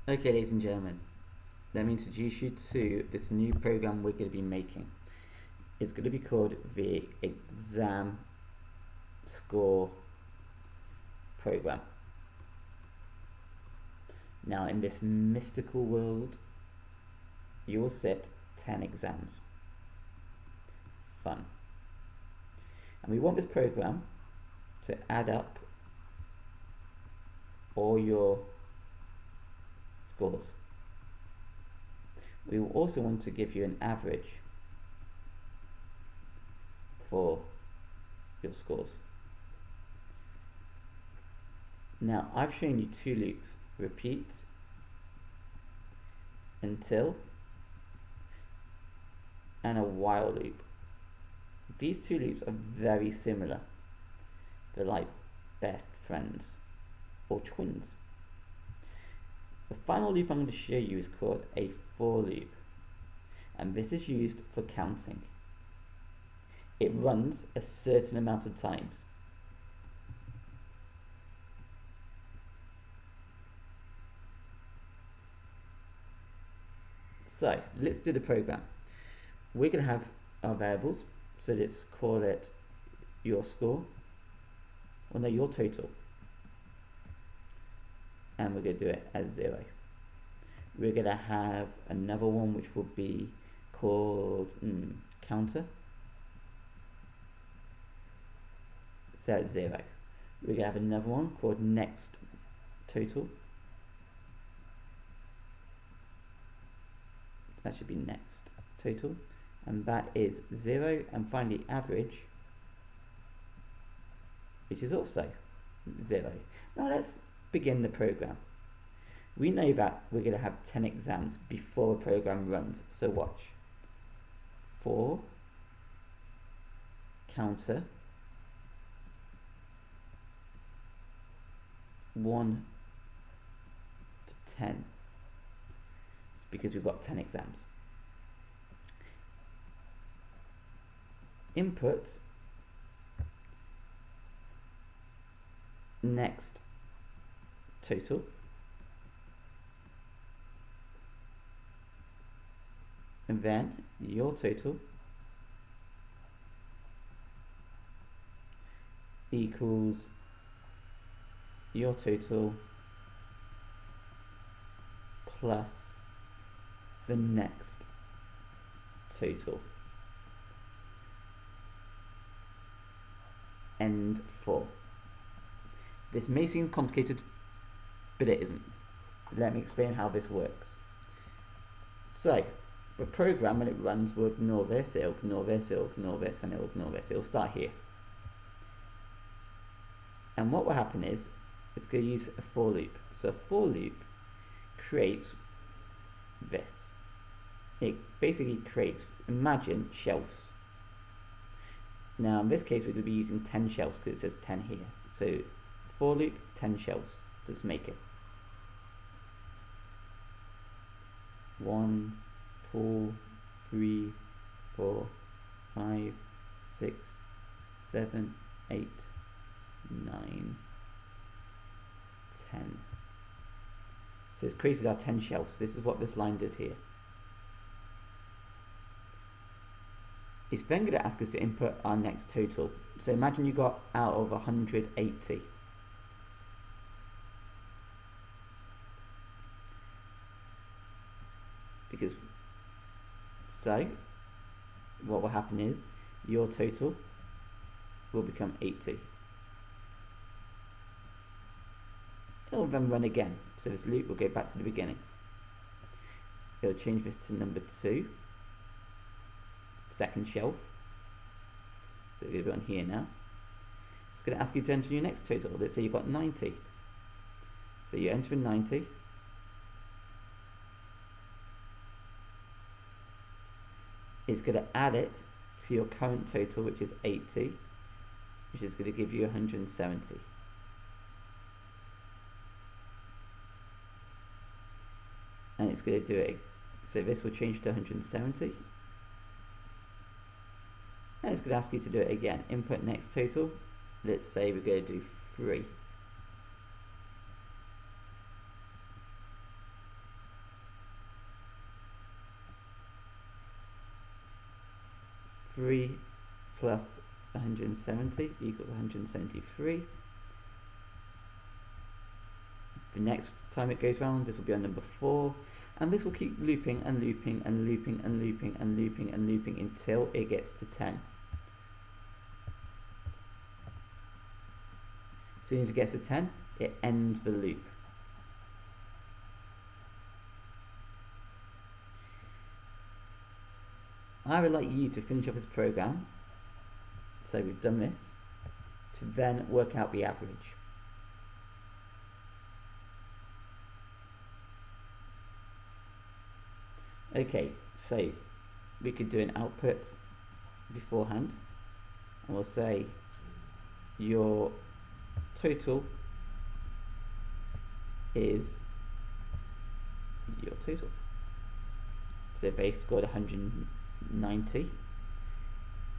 Okay, ladies and gentlemen, let me introduce you to this new program we're going to be making. It's going to be called the exam score program. Now, in this mystical world, you will sit 10 exams. Fun. And we want this program to add up all your scores. We will also want to give you an average for your scores. Now, I've shown you two loops: repeat, until, and a while loop. These two loops are very similar. They're like best friends or twins. The final loop I'm going to show you is called a for loop, and this is used for counting. It runs a certain amount of times. So let's do the program. We're going to have our variables, so let's call it your score, or no, your total, and we're going to do it as 0. We're going to have another one which will be called counter, so at 0. We're going to have another one called next total, that should be next total, and that is 0, and finally average, which is also 0. Now let's begin the program. We know that we're going to have 10 exams before the program runs, so watch. For counter 1 to 10. It's because we've got 10 exams. Input next total, and then your total equals your total plus the next total, end for. This may seem complicated, but it isn't. Let me explain how this works. So, the program, when it runs, will ignore this, it'll ignore this, it'll ignore this, and it'll ignore this. It'll start here. And what will happen is, it's going to use a for loop. So a for loop creates this. It basically creates, imagine, shelves. Now in this case we're going to be using 10 shelves because it says 10 here. So for loop, 10 shelves. So let's make it. 1, 2, 3, 4, 5, 6, 7, 8, 9, 10. So it's created our 10 shelves. This is what this line does here. It's then going to ask us to input our next total. So imagine you got out of 180. Because, so, what will happen is, your total will become 80. It will then run again, so this loop will go back to the beginning. It will change this to number 2, second shelf, so we're going to be on here now. It's going to ask you to enter your next total. Let's say you've got 90, so you enter in 90. It's going to add it to your current total, which is 80, which is going to give you 170. And it's going to do it, so this will change to 170, and it's going to ask you to do it again. Input next total, let's say we're going to do 3. 3 plus 170 equals 173. The next time it goes round, this will be on number 4, and this will keep looping and looping and looping and looping and looping and looping until it gets to 10. As soon as it gets to 10, it ends the loop. I would like you to finish off this program, so we've done this, to then work out the average. Okay, so we could do an output beforehand, and we'll say your total is your total. So if they scored 190,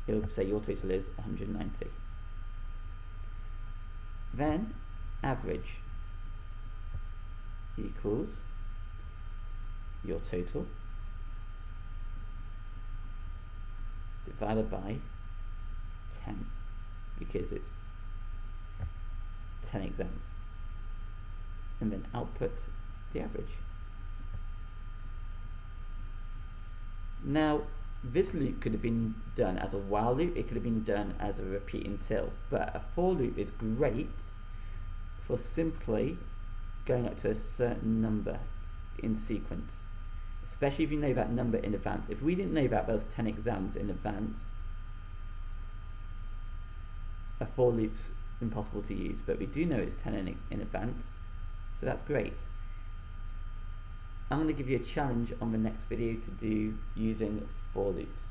it'll say your total is 190. Then average equals your total divided by 10, because it's 10 exams, and then output the average. Now this loop could have been done as a while loop, it could have been done as a repeat until, but a for loop is great for simply going up to a certain number in sequence, especially if you know that number in advance. If we didn't know about those 10 exams in advance, a for loop's impossible to use, but we do know it's 10 in advance, so that's great. I'm going to give you a challenge on the next video to do using for loops.